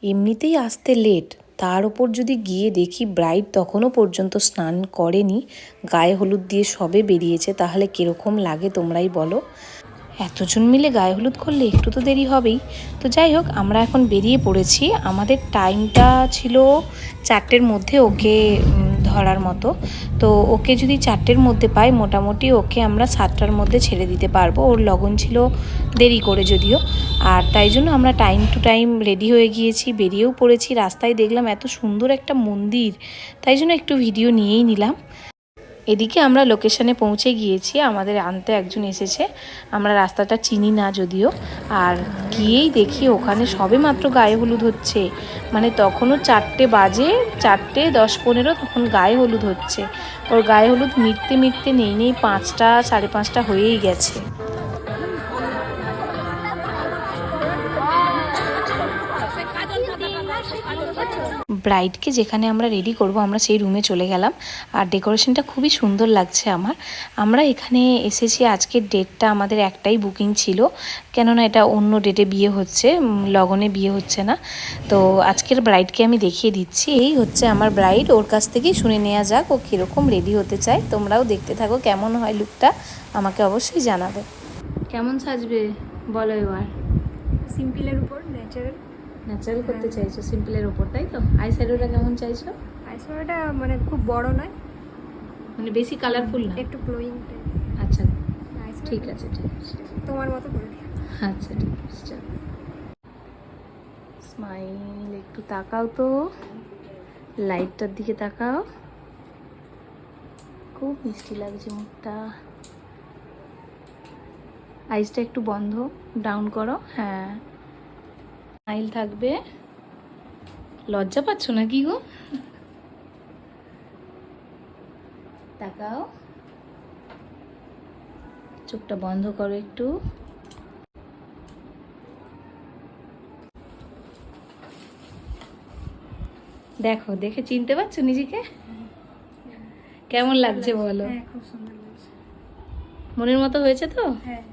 এমনিতেই আসতে লেট, তার ওপর যদি গিয়ে দেখি ব্রাইড তখনও পর্যন্ত স্নান করেনি, গায়ে হলুদ দিয়ে সবে বেরিয়েছে, তাহলে কীরকম লাগে তোমরাই বলো। এতজন মিলে গায়ে হলুদ করলে একটু তো দেরি হবেই। তো যাই হোক, আমরা এখন বেরিয়ে পড়েছি। আমাদের টাইমটা ছিল 4টের মধ্যে ওকে ধরার মতো। তো ওকে যদি 4টের মধ্যে পাই, মোটামুটি ওকে আমরা 7টার মধ্যে ছেড়ে দিতে পারবো। ওর লগন ছিল দেরি করে যদিও, আর তাই জন্য আমরা টাইম টু টাইম রেডি হয়ে গিয়েছি, বেরিয়েও পড়েছি। রাস্তায় দেখলাম এত সুন্দর একটা মন্দির, তাই জন্য একটু ভিডিও নিয়েই নিলাম। এদিকে আমরা লোকেশানে পৌঁছে গিয়েছি, আমাদের আনতে একজন এসেছে। আমরা রাস্তাটা চিনি না যদিও, আর গিয়েই দেখি ওখানে সবে মাত্র গায়ে হলুদ হচ্ছে। মানে তখনও 4টে বাজে, 4টে 10-15 তখন গায়ে হলুদ হচ্ছে। ওর গায়ে হলুদ মিটতে মিটতে নেই 5টা 5:30 হয়েই গেছে। ব্রাইডকে যেখানে আমরা রেডি করব, আমরা সেই রুমে চলে গেলাম। আর ডেকোরেশনটা খুবই সুন্দর লাগছে আমার। আমরা এখানে এসেছি, আজকের ডেটটা আমাদের একটাই বুকিং ছিল, কেননা এটা অন্য ডেটে বিয়ে হচ্ছে, লগনে বিয়ে হচ্ছে না। তো আজকের ব্রাইডকে আমি দেখিয়ে দিচ্ছি। এই হচ্ছে আমার ব্রাইড, ওর কাছ থেকেই শুনে নেওয়া যাক ও কীরকম রেডি হতে চায়। তোমরাও দেখতে থাকো, কেমন হয় লুকটা আমাকে অবশ্যই জানাবে। কেমন সাজবে বলো এবার? সিম্পলের উপর ন্যাচারাল ন্যাচারাল করতে চাইছো, সিম্পলের ওপর, তাই তো? আই শ্যাডোটা কেমন চাইছো? আইশ্যাডোটা মানে খুব বড় নয়, মানে বেশি কালারফুল না? একটু গ্লোয়িং টাইপ। আচ্ছা, ঠিক আছে ঠিক আছে। তোমার মতো করে দিও। আচ্ছা ঠিক আছে, চলো। স্মাইল, একটু তাকাও তো, লাইটটার দিকে তাকাও। খুব মিষ্টি লাগছে মুখটা। আইসটা একটু বন্ধ, ডাউন করো, হ্যাঁ। স্মাইল থাকবে। লজ্জা পাচ্ছ না কি গো? তাকাও, চোখটা বন্ধ করো একটু। দেখো, দেখে চিনতে পারছো নিজেকে? কেমন লাগছে বলো? হ্যাঁ, খুব সুন্দর লাগছে। মনের মতো হয়েছে তো? হ্যাঁ,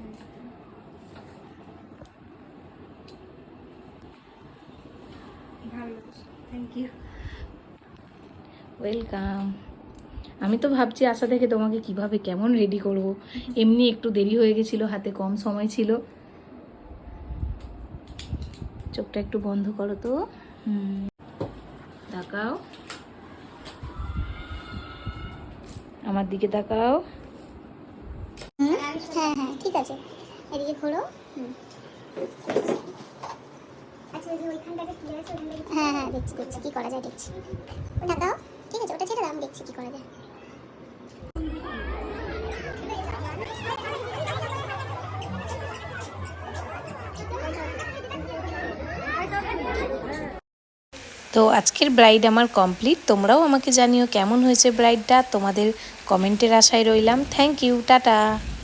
ভালো লাগছে, থ্যাংক ইউ। ওয়েলকাম। আমি তো ভাবছি আশা থেকে তোমাকে কিভাবে কেমন রেডি করব। এমনি একটু দেরি হয়ে গেছিলো, হাতে কম সময় ছিল। চোখটা একটু বন্ধ করো তো, তাকাও, আমার দিকে তাকাও। হ্যাঁ হ্যাঁ ঠিক আছে, এদিকে ঘোরো। আচ্ছা, ওই যে ওইখানটাতে কি আছে, হ্যাঁ হ্যাঁ দেখছি দেখছি কি করা যায়, দেখছি। তাকাও, ঠিক আছে, ওটা ছেড়ে দাও, আমি দেখছি কি করা যায়। তো আজকের ব্রাইড আমার কমপ্লিট। তোমরাও আমাকে জানিও কেমন হয়েছে ব্রাইডটা, তোমাদের কমেন্টের আশায় রইলাম। Thank you, tata.